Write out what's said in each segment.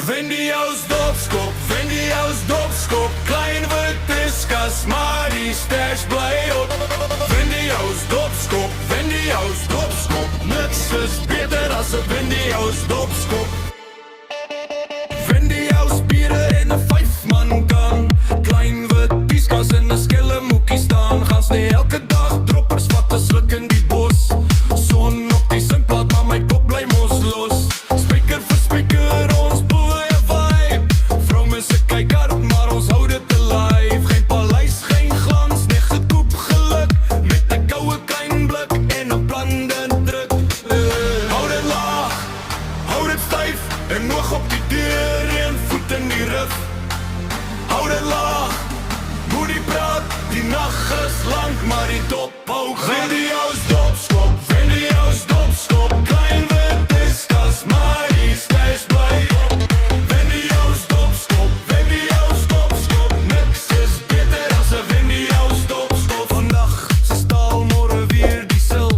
Wendy's dopskop, Wendy's dopskop. Klein wit diskus, maar die stash bly op. Wendy's dopskop, Wendy's dopskop. Niks is beter as 'n Wendy's dopskop. Wendy's biere en 'n 5-man gang. Klein wit diskus en 'n skelmmoekie staan. Gaan sny elke dag droppers wat 'n sluk in die bos. Son op die singplaat, maar my kop bly mos los. Speaker vir speaker, ons boei 'n vibe. Vroumense kyk hard, maar ons hou dit alive. Geen paleis, geen glans, net gekoop geluk. Met 'n koue klein blik en 'n blande druk. Hou dit laag, hou dit styf. En oog op die deur en voet in die rug. Hou dit laag, moenie praat. Die nag is lank, maar die dop hou glad. Wendy's dopskop, Wendy's dopskop. Klein wit diskus, maar die stash bly op. Wendy's dopskop, Wendy's dopskop. Niks is beter as 'n Wendy's dopskop. Vandag se staal, môre weer die sil.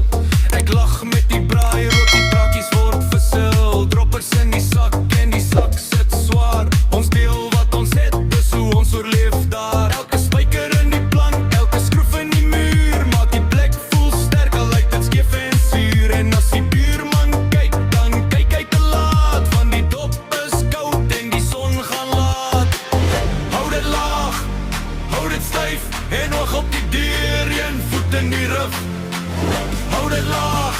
Ek lag met die braai, rook die brakkies word versil. Droppers in die sak en die sak sit swaar. Ons deel wat ons het, dis hoe ons oorleef daar. Elke spyker in die plank, elke skroef in die muur. Maak die plek voel sterk, al lyk dit skeef en suur. En as die buurman kyk, dan kyk hy te laat. Want die dop is koud en die son gaan laat. Hou dit laag, hou dit styf. En oog op die deur, een voet in die rug. Hou dit laag,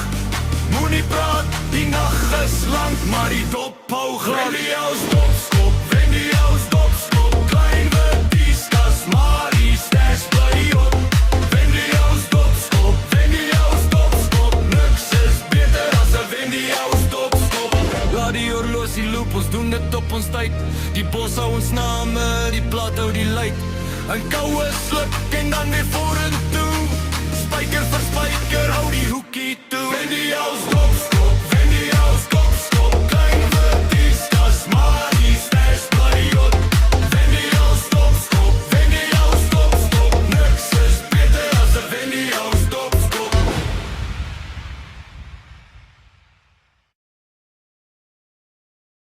moenie praat. Die nag is lank, maar die dop hou glad. Wendy's dopskop, Wendy's dopskop. Klein wit diskus, maar die stash bly op. Wendy's dopskop, Wendy's dopskop. Niks is beter as 'n Wendy's dopskop. Laat die horlosie loop, ons doen dit op ons tyd. Die bos hou ons name, die plat hou die light. 'n koue sluk en dan weer vorentoe.